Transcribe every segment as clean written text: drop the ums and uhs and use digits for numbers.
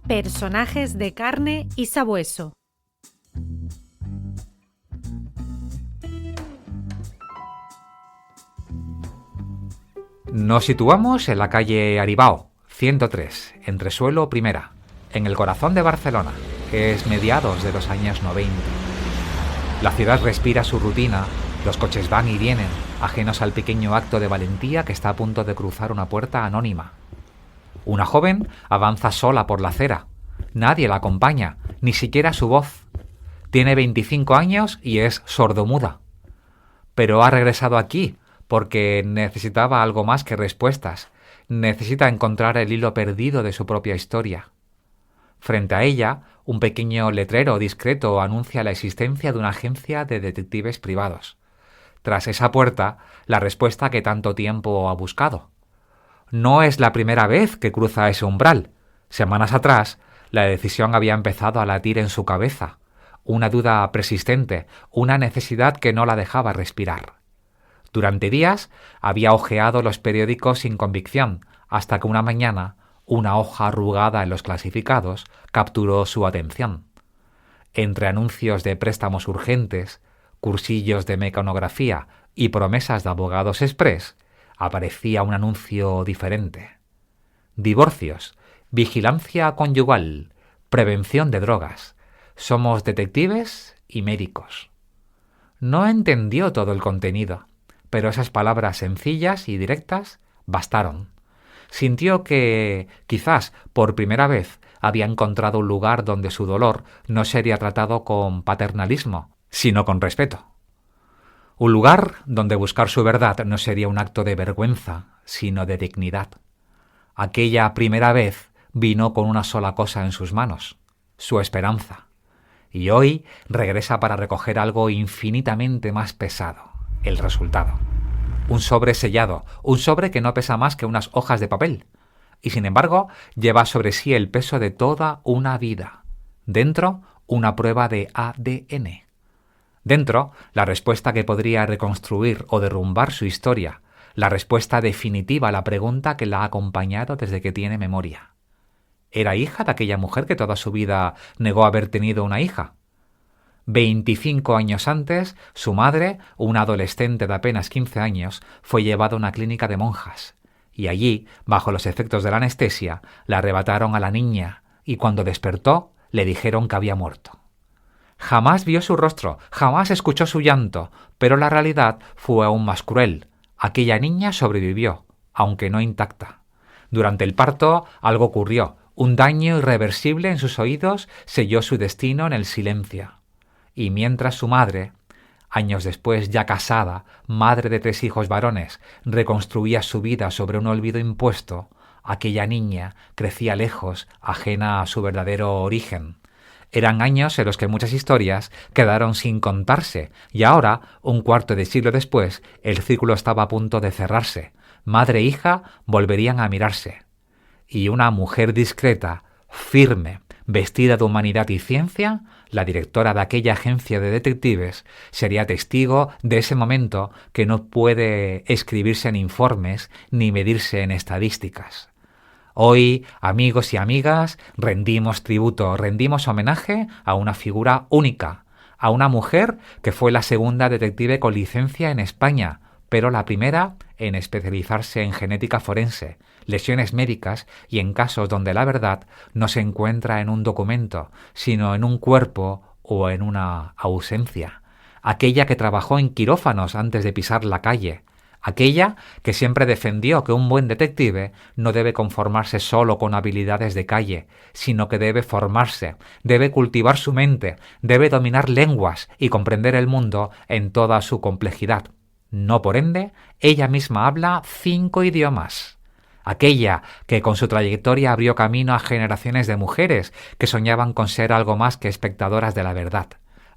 Personajes de carne y sabueso. Nos situamos en la calle Aribao, 103, Entresuelo Primera, en el corazón de Barcelona, que es mediados de los años 90. La ciudad respira su rutina, los coches van y vienen, ajenos al pequeño acto de valentía que está a punto de cruzar una puerta anónima. Una joven avanza sola por la acera. Nadie la acompaña, ni siquiera su voz. Tiene 25 años y es sordomuda. Pero ha regresado aquí porque necesitaba algo más que respuestas. Necesita encontrar el hilo perdido de su propia historia. Frente a ella, un pequeño letrero discreto anuncia la existencia de una agencia de detectives privados. Tras esa puerta, la respuesta que tanto tiempo ha buscado. No es la primera vez que cruza ese umbral. Semanas atrás, la decisión había empezado a latir en su cabeza. Una duda persistente, una necesidad que no la dejaba respirar. Durante días había hojeado los periódicos sin convicción, hasta que una mañana, una hoja arrugada en los clasificados capturó su atención. Entre anuncios de préstamos urgentes, cursillos de mecanografía y promesas de abogados express, aparecía un anuncio diferente. Divorcios, vigilancia conyugal, prevención de drogas. Somos detectives y médicos. No entendió todo el contenido, pero esas palabras sencillas y directas bastaron. Sintió que, quizás por primera vez, había encontrado un lugar donde su dolor no sería tratado con paternalismo, sino con respeto. Un lugar donde buscar su verdad no sería un acto de vergüenza, sino de dignidad. Aquella primera vez vino con una sola cosa en sus manos, su esperanza. Y hoy regresa para recoger algo infinitamente más pesado, el resultado. Un sobre sellado, un sobre que no pesa más que unas hojas de papel. Y sin embargo, lleva sobre sí el peso de toda una vida. Dentro, una prueba de ADN. Dentro, la respuesta que podría reconstruir o derrumbar su historia, la respuesta definitiva a la pregunta que la ha acompañado desde que tiene memoria. ¿Era hija de aquella mujer que toda su vida negó haber tenido una hija? 25 años antes, su madre, una adolescente de apenas 15 años, fue llevada a una clínica de monjas, y allí, bajo los efectos de la anestesia, le arrebataron a la niña, y cuando despertó, le dijeron que había muerto. Jamás vio su rostro, jamás escuchó su llanto, pero la realidad fue aún más cruel. Aquella niña sobrevivió, aunque no intacta. Durante el parto, algo ocurrió. Un daño irreversible en sus oídos selló su destino en el silencio. Y mientras su madre, años después ya casada, madre de 3 hijos varones, reconstruía su vida sobre un olvido impuesto, aquella niña crecía lejos, ajena a su verdadero origen. Eran años en los que muchas historias quedaron sin contarse, y ahora, un cuarto de siglo después, el círculo estaba a punto de cerrarse. Madre e hija volverían a mirarse. Y una mujer discreta, firme, vestida de humanidad y ciencia, la directora de aquella agencia de detectives, sería testigo de ese momento que no puede escribirse en informes ni medirse en estadísticas. Hoy, amigos y amigas, rendimos tributo, rendimos homenaje a una figura única, a una mujer que fue la segunda detective con licencia en España, pero la primera en especializarse en genética forense, lesiones médicas y en casos donde la verdad no se encuentra en un documento, sino en un cuerpo o en una ausencia. Aquella que trabajó en quirófanos antes de pisar la calle. Aquella que siempre defendió que un buen detective no debe conformarse solo con habilidades de calle, sino que debe formarse, debe cultivar su mente, debe dominar lenguas y comprender el mundo en toda su complejidad. No por ende, ella misma habla 5 idiomas. Aquella que con su trayectoria abrió camino a generaciones de mujeres que soñaban con ser algo más que espectadoras de la verdad.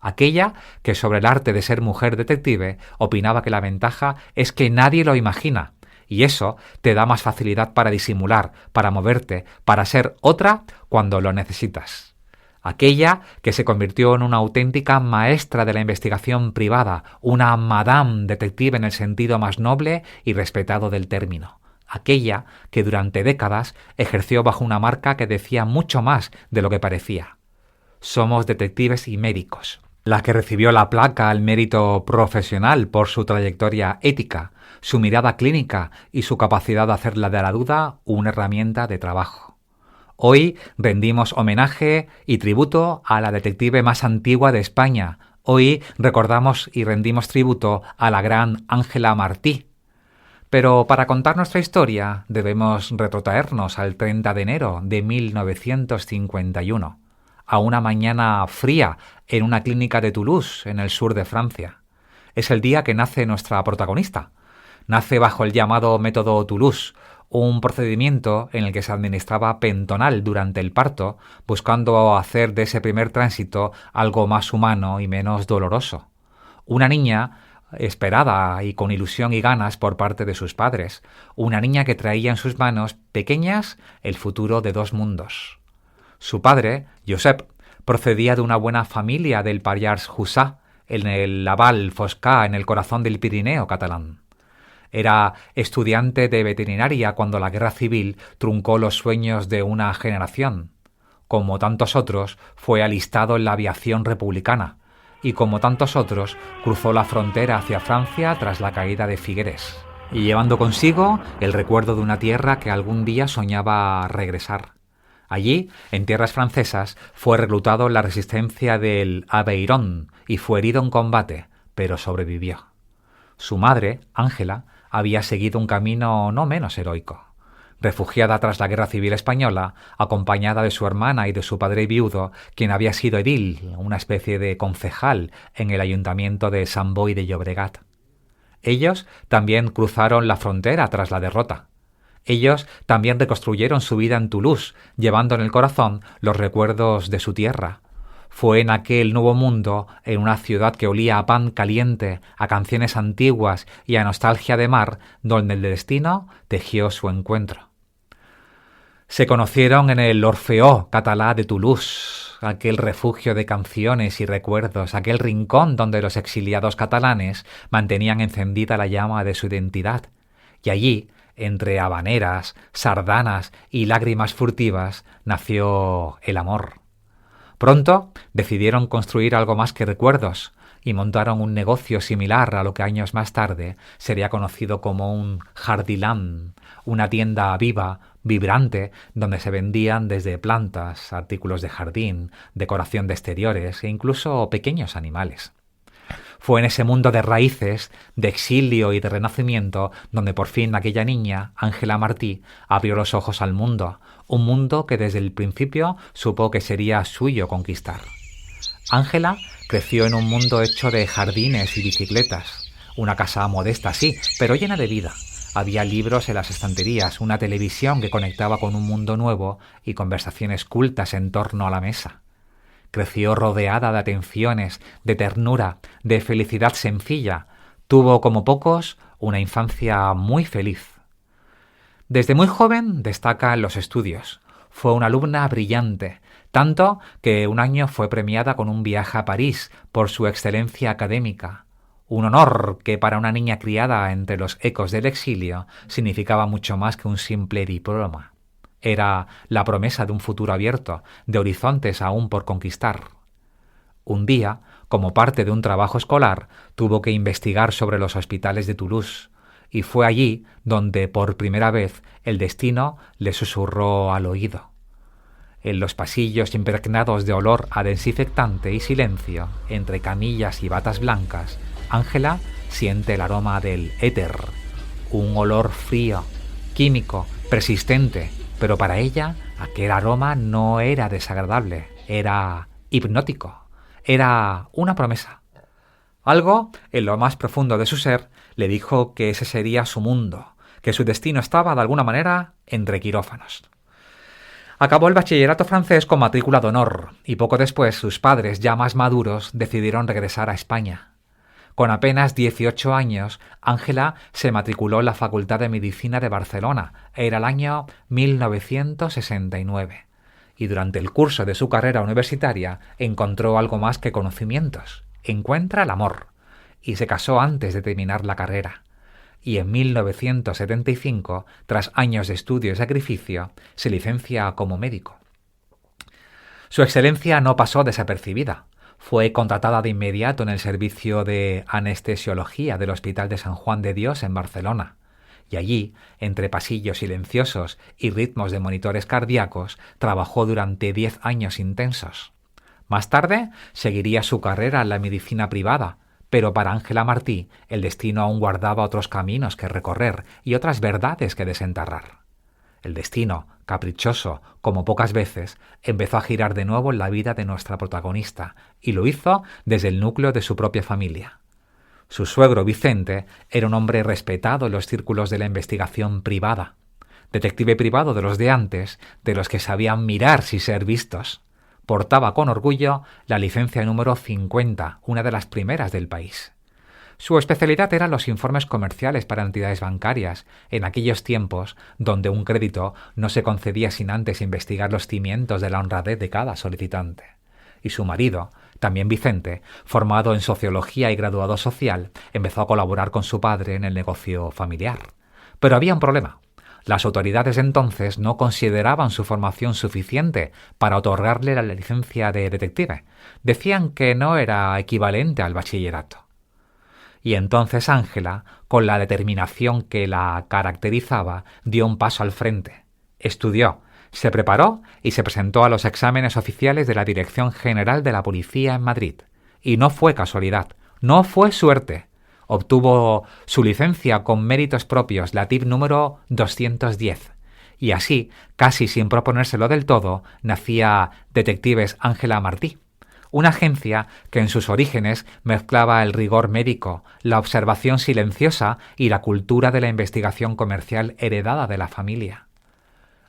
Aquella que sobre el arte de ser mujer detective opinaba que la ventaja es que nadie lo imagina, y eso te da más facilidad para disimular, para moverte, para ser otra cuando lo necesitas. Aquella que se convirtió en una auténtica maestra de la investigación privada, una madame detective en el sentido más noble y respetado del término. aquella que durante décadas ejerció bajo una marca que decía mucho más de lo que parecía. Somos detectives y médicos. La que recibió la placa al mérito profesional por su trayectoria ética, su mirada clínica y su capacidad de hacer de la duda una herramienta de trabajo. Hoy rendimos homenaje y tributo a la detective más antigua de España. Hoy recordamos y rendimos tributo a la gran Ángela Martí. Pero para contar nuestra historia debemos retrotraernos al 30 de enero de 1951, a una mañana fría en una clínica de Toulouse, en el sur de Francia. Es el día que nace nuestra protagonista. Nace bajo el llamado método Toulouse, un procedimiento en el que se administraba pentonal durante el parto, buscando hacer de ese primer tránsito algo más humano y menos doloroso. Una niña esperada y con ilusión y ganas por parte de sus padres, una niña que traía en sus manos pequeñas el futuro de dos mundos. Su padre, Josep, procedía de una buena familia del Pallars Jussá, en el Laval Foscà, en el corazón del Pirineo catalán. Era estudiante de veterinaria cuando la guerra civil truncó los sueños de una generación. Como tantos otros, fue alistado en la aviación republicana y como tantos otros, cruzó la frontera hacia Francia tras la caída de Figueres, y llevando consigo el recuerdo de una tierra que algún día soñaba regresar. Allí, en tierras francesas, fue reclutado en la resistencia del Aveyron y fue herido en combate, pero sobrevivió. Su madre, Ángela, había seguido un camino no menos heroico. Refugiada tras la Guerra Civil Española, acompañada de su hermana y de su padre viudo, quien había sido edil, una especie de concejal, en el ayuntamiento de Sant Boi de Llobregat. Ellos también cruzaron la frontera tras la derrota. Ellos también reconstruyeron su vida en Toulouse, llevando en el corazón los recuerdos de su tierra. Fue en aquel nuevo mundo, en una ciudad que olía a pan caliente, a canciones antiguas y a nostalgia de mar, donde el destino tejió su encuentro. Se conocieron en el Orfeó catalá de Toulouse, aquel refugio de canciones y recuerdos, aquel rincón donde los exiliados catalanes mantenían encendida la llama de su identidad. Y allí, entre habaneras, sardanas y lágrimas furtivas, nació el amor. Pronto decidieron construir algo más que recuerdos y montaron un negocio similar a lo que años más tarde sería conocido como un Jardiland, una tienda viva, vibrante, donde se vendían desde plantas, artículos de jardín, decoración de exteriores e incluso pequeños animales. Fue en ese mundo de raíces, de exilio y de renacimiento donde por fin aquella niña, Ángela Martí, abrió los ojos al mundo, un mundo que desde el principio supo que sería suyo conquistar. Ángela creció en un mundo hecho de jardines y bicicletas, una casa modesta sí, pero llena de vida. Había libros en las estanterías, una televisión que conectaba con un mundo nuevo y conversaciones cultas en torno a la mesa. Creció rodeada de atenciones, de ternura, de felicidad sencilla. Tuvo, como pocos, una infancia muy feliz. Desde muy joven destaca en los estudios. Fue una alumna brillante, tanto que un año fue premiada con un viaje a París por su excelencia académica. Un honor que para una niña criada entre los ecos del exilio significaba mucho más que un simple diploma. Era la promesa de un futuro abierto, de horizontes aún por conquistar. Un día, como parte de un trabajo escolar, tuvo que investigar sobre los hospitales de Toulouse, y fue allí donde por primera vez el destino le susurró al oído. En los pasillos impregnados de olor a desinfectante y silencio, entre camillas y batas blancas, Ángela siente el aroma del éter, un olor frío, químico, persistente, pero para ella aquel aroma no era desagradable, era hipnótico, era una promesa. Algo, en lo más profundo de su ser, le dijo que ese sería su mundo, que su destino estaba, de alguna manera, entre quirófanos. Acabó el bachillerato francés con matrícula de honor, y poco después sus padres, ya más maduros, decidieron regresar a España. Con apenas 18 años, Ángela se matriculó en la Facultad de Medicina de Barcelona. Era el año 1969. Y durante el curso de su carrera universitaria encontró algo más que conocimientos. Encuentra el amor. Y se casó antes de terminar la carrera. y en 1975, tras años de estudio y sacrificio, se licencia como médico. Su excelencia no pasó desapercibida. Fue contratada de inmediato en el servicio de anestesiología del Hospital de San Juan de Dios en Barcelona, y allí, entre pasillos silenciosos y ritmos de monitores cardíacos, trabajó durante 10 años intensos. Más tarde, seguiría su carrera en la medicina privada, pero para Ángela Martí el destino aún guardaba otros caminos que recorrer y otras verdades que desenterrar. El destino, caprichoso, como pocas veces, empezó a girar de nuevo en la vida de nuestra protagonista, y lo hizo desde el núcleo de su propia familia. Su suegro Vicente era un hombre respetado en los círculos de la investigación privada, detective privado de los de antes, de los que sabían mirar sin ser vistos. Portaba con orgullo la licencia número 50, una de las primeras del país. Su especialidad eran los informes comerciales para entidades bancarias, en aquellos tiempos donde un crédito no se concedía sin antes investigar los cimientos de la honradez de cada solicitante. Y su marido, también Vicente, formado en sociología y graduado social, empezó a colaborar con su padre en el negocio familiar. Pero había un problema. Las autoridades entonces no consideraban su formación suficiente para otorgarle la licencia de detective. Decían que no era equivalente al bachillerato. Y entonces Ángela, con la determinación que la caracterizaba, dio un paso al frente. Estudió, se preparó y se presentó a los exámenes oficiales de la Dirección General de la Policía en Madrid. Y no fue casualidad, no fue suerte. Obtuvo su licencia con méritos propios, la TIP número 210. Y así, casi sin proponérselo del todo, nacía Detectives Ángela Martí, una agencia que en sus orígenes mezclaba el rigor médico, la observación silenciosa y la cultura de la investigación comercial heredada de la familia.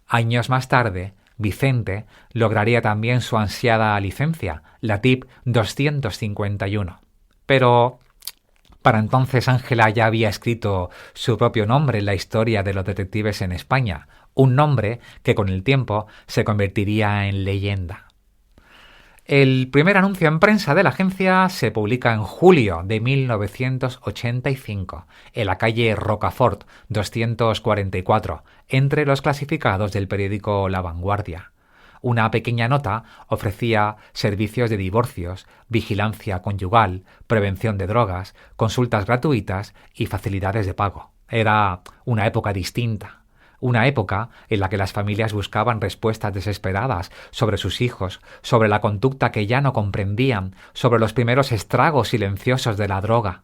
Años más tarde, Vicente lograría también su ansiada licencia, la TIP 251. Pero para entonces Ángela ya había escrito su propio nombre en la historia de los detectives en España, un nombre que con el tiempo se convertiría en leyenda. El primer anuncio en prensa de la agencia se publica en julio de 1985, en la calle Rocafort 244, entre los clasificados del periódico La Vanguardia. Una pequeña nota ofrecía servicios de divorcios, vigilancia conyugal, prevención de drogas, consultas gratuitas y facilidades de pago. Era una época distinta. Una época en la que las familias buscaban respuestas desesperadas sobre sus hijos, sobre la conducta que ya no comprendían, sobre los primeros estragos silenciosos de la droga.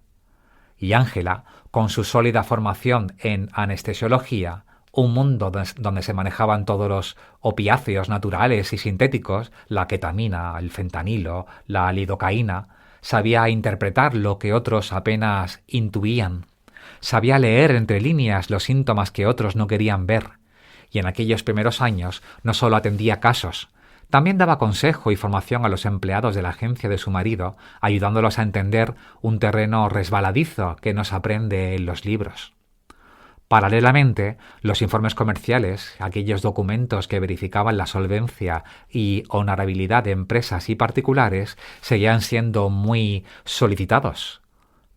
Y Ángela, con su sólida formación en anestesiología, un mundo donde se manejaban todos los opiáceos naturales y sintéticos, la ketamina, el fentanilo, la lidocaína, sabía interpretar lo que otros apenas intuían. Sabía leer entre líneas los síntomas que otros no querían ver, y en aquellos primeros años no solo atendía casos, también daba consejo y formación a los empleados de la agencia de su marido, ayudándolos a entender un terreno resbaladizo que no se aprende en los libros. Paralelamente, los informes comerciales, aquellos documentos que verificaban la solvencia y honorabilidad de empresas y particulares, seguían siendo muy solicitados.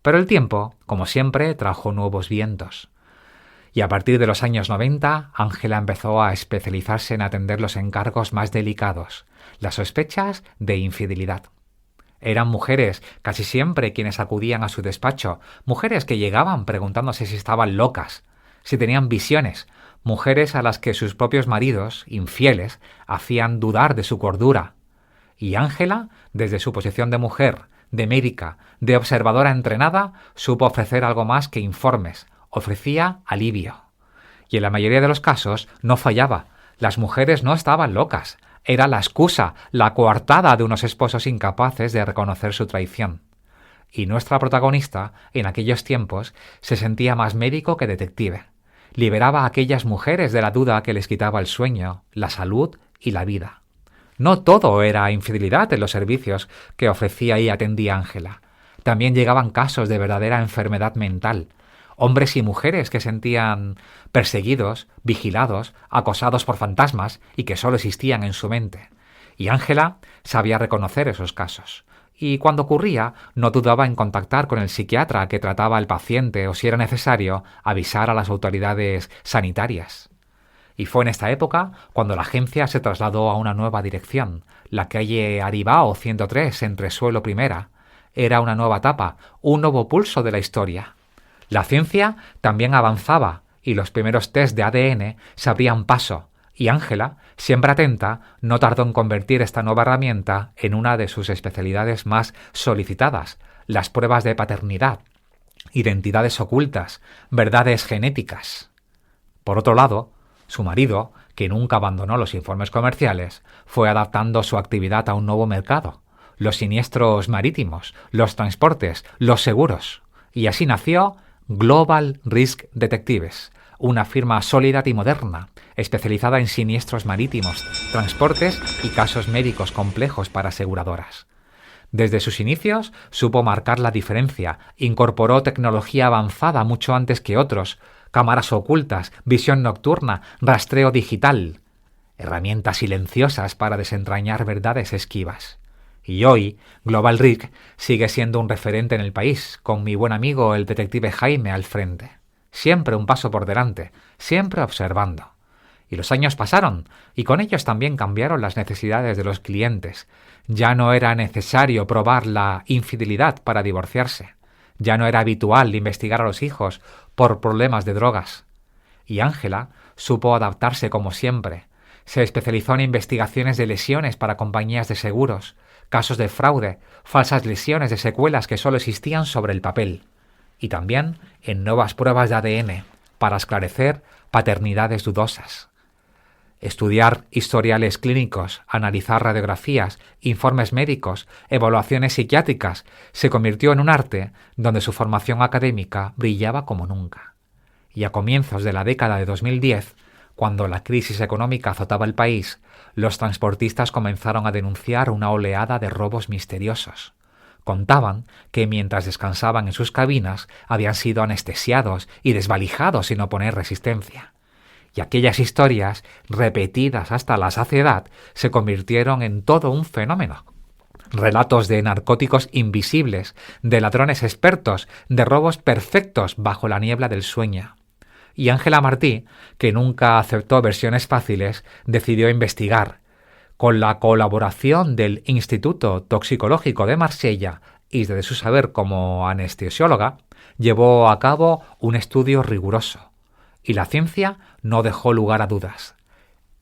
Pero el tiempo, como siempre, trajo nuevos vientos. Y a partir de los años 90, Ángela empezó a especializarse en atender los encargos más delicados, las sospechas de infidelidad. Eran mujeres, casi siempre, quienes acudían a su despacho, mujeres que llegaban preguntándose si estaban locas, si tenían visiones, mujeres a las que sus propios maridos, infieles, hacían dudar de su cordura. Y Ángela, desde su posición de mujer, de médica, de observadora entrenada, supo ofrecer algo más que informes, ofrecía alivio. Y en la mayoría de los casos no fallaba. Las mujeres no estaban locas. Era la excusa, la coartada de unos esposos incapaces de reconocer su traición. Y nuestra protagonista, en aquellos tiempos, se sentía más médico que detective. Liberaba a aquellas mujeres de la duda que les quitaba el sueño, la salud y la vida. No todo era infidelidad en los servicios que ofrecía y atendía Ángela. También llegaban casos de verdadera enfermedad mental. Hombres y mujeres que sentían perseguidos, vigilados, acosados por fantasmas y que solo existían en su mente. Y Ángela sabía reconocer esos casos. y cuando ocurría no dudaba en contactar con el psiquiatra que trataba al paciente o, si era necesario, avisar a las autoridades sanitarias. Y fue en esta época cuando la agencia se trasladó a una nueva dirección, la calle Aribao 103, Entresuelo Primera. Era una nueva etapa, un nuevo pulso de la historia. La ciencia también avanzaba y los primeros test de ADN se abrían paso, y Ángela, siempre atenta, no tardó en convertir esta nueva herramienta en una de sus especialidades más solicitadas, las pruebas de paternidad, identidades ocultas, verdades genéticas. Por otro lado, su marido, que nunca abandonó los informes comerciales, fue adaptando su actividad a un nuevo mercado, los siniestros marítimos, los transportes, los seguros. Y así nació Global Risk Detectives, una firma sólida y moderna, especializada en siniestros marítimos, transportes y casos médicos complejos para aseguradoras. Desde sus inicios supo marcar la diferencia, incorporó tecnología avanzada mucho antes que otros, cámaras ocultas, visión nocturna, rastreo digital, herramientas silenciosas para desentrañar verdades esquivas. Y hoy, Global Risk sigue siendo un referente en el país, con mi buen amigo el detective Jaime al frente. Siempre un paso por delante, siempre observando. Y los años pasaron, y con ellos también cambiaron las necesidades de los clientes. Ya no era necesario probar la infidelidad para divorciarse. Ya no era habitual investigar a los hijos por problemas de drogas. Y Ángela supo adaptarse como siempre. Se especializó en investigaciones de lesiones para compañías de seguros, casos de fraude, falsas lesiones de secuelas que solo existían sobre el papel. Y también en nuevas pruebas de ADN para esclarecer paternidades dudosas. Estudiar historiales clínicos, analizar radiografías, informes médicos, evaluaciones psiquiátricas, se convirtió en un arte donde su formación académica brillaba como nunca. Y a comienzos de la década de 2010, cuando la crisis económica azotaba el país, los transportistas comenzaron a denunciar una oleada de robos misteriosos. Contaban que mientras descansaban en sus cabinas habían sido anestesiados y desvalijados sin oponer resistencia. Y aquellas historias, repetidas hasta la saciedad, se convirtieron en todo un fenómeno. Relatos de narcóticos invisibles, de ladrones expertos, de robos perfectos bajo la niebla del sueño. Y Ángela Martí, que nunca aceptó versiones fáciles, decidió investigar. Con la colaboración del Instituto Toxicológico de Marsella y de su saber como anestesióloga, llevó a cabo un estudio riguroso. Y la ciencia no dejó lugar a dudas.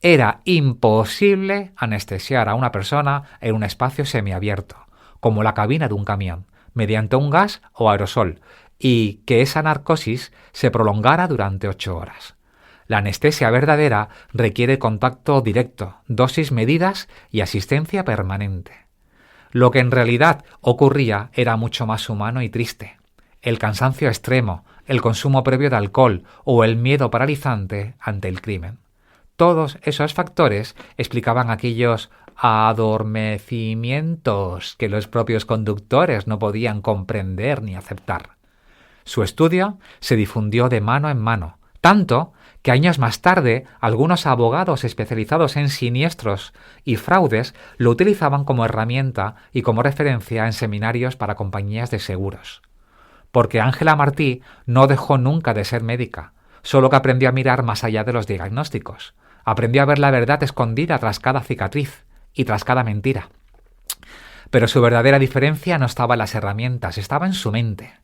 Era imposible anestesiar a una persona en un espacio semiabierto, como la cabina de un camión, mediante un gas o aerosol, y que esa narcosis se prolongara durante 8 horas. La anestesia verdadera requiere contacto directo, dosis medidas y asistencia permanente. Lo que en realidad ocurría era mucho más humano y triste. El cansancio extremo, el consumo previo de alcohol o el miedo paralizante ante el crimen. Todos esos factores explicaban aquellos adormecimientos que los propios conductores no podían comprender ni aceptar. Su estudio se difundió de mano en mano, tanto que años más tarde algunos abogados especializados en siniestros y fraudes lo utilizaban como herramienta y como referencia en seminarios para compañías de seguros. Porque Ángela Martí no dejó nunca de ser médica, solo que aprendió a mirar más allá de los diagnósticos. Aprendió a ver la verdad escondida tras cada cicatriz y tras cada mentira. Pero su verdadera diferencia no estaba en las herramientas, estaba en su mente.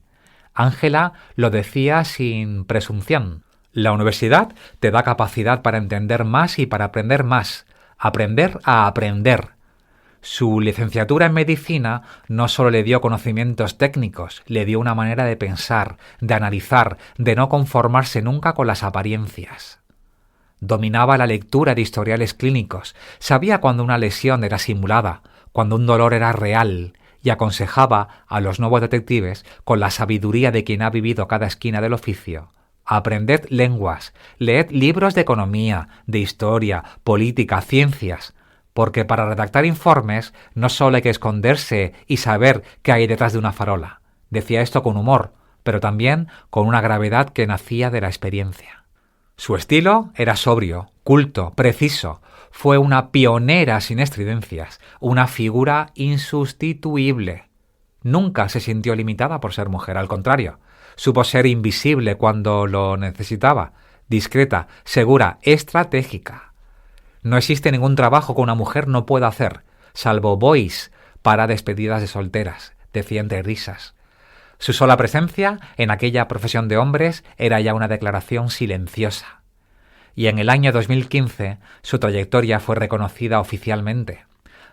Ángela lo decía sin presunción. La universidad te da capacidad para entender más y para aprender más. Aprender a aprender. Su licenciatura en medicina no solo le dio conocimientos técnicos, le dio una manera de pensar, de analizar, de no conformarse nunca con las apariencias. Dominaba la lectura de historiales clínicos, sabía cuando una lesión era simulada, cuando un dolor era real, y aconsejaba a los nuevos detectives, con la sabiduría de quien ha vivido cada esquina del oficio: aprended lenguas, leed libros de economía, de historia, política, ciencias, porque para redactar informes no solo hay que esconderse y saber qué hay detrás de una farola. Decía esto con humor, pero también con una gravedad que nacía de la experiencia. Su estilo era sobrio, culto, preciso, Fue una pionera sin estridencias, una figura insustituible. Nunca se sintió limitada por ser mujer, al contrario, supo ser invisible cuando lo necesitaba, discreta, segura, estratégica. No existe ningún trabajo que una mujer no pueda hacer, salvo boys para despedidas de solteras, decía entre risas. Su sola presencia en aquella profesión de hombres era ya una declaración silenciosa. Y en el año 2015 su trayectoria fue reconocida oficialmente.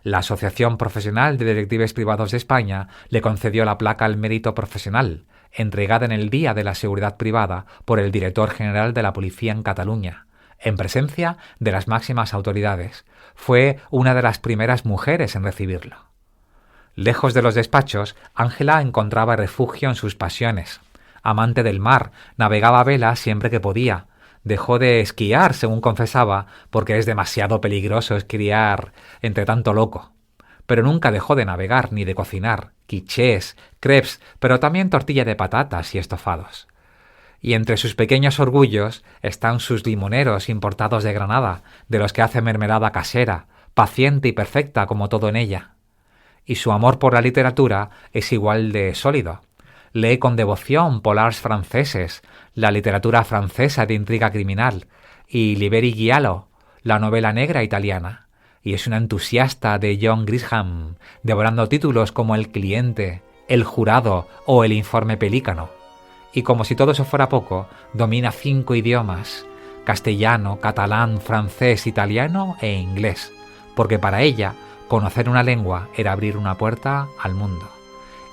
La Asociación Profesional de Detectives Privados de España le concedió la placa al mérito profesional, entregada en el Día de la Seguridad Privada por el director general de la Policía en Cataluña, en presencia de las máximas autoridades. Fue una de las primeras mujeres en recibirlo. Lejos de los despachos, Ángela encontraba refugio en sus pasiones. Amante del mar, navegaba a vela siempre que podía. Dejó de esquiar, según confesaba, porque es demasiado peligroso esquiar entre tanto loco. Pero nunca dejó de navegar ni de cocinar, quichés, crepes, pero también tortilla de patatas y estofados. Y entre sus pequeños orgullos están sus limoneros importados de Granada, de los que hace mermelada casera, paciente y perfecta como todo en ella. Y su amor por la literatura es igual de sólido. Lee con devoción polars franceses, la literatura francesa de intriga criminal, y Liberi Giallo, la novela negra italiana. Y es una entusiasta de John Grisham, devorando títulos como El cliente, El jurado o El informe pelícano. Y como si todo eso fuera poco, domina 5 idiomas: castellano, catalán, francés, italiano e inglés, porque para ella conocer una lengua era abrir una puerta al mundo.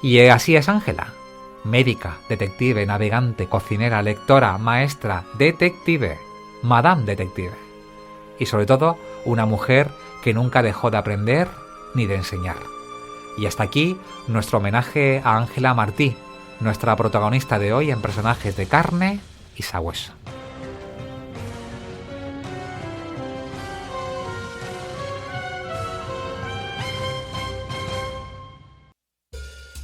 Y así es Ángela. Médica, detective, navegante, cocinera, lectora, maestra, detective, Madame Detective. Y sobre todo, una mujer que nunca dejó de aprender ni de enseñar. Y hasta aquí nuestro homenaje a Ángela Martí, nuestra protagonista de hoy en Personajes de Carne y Sabueso.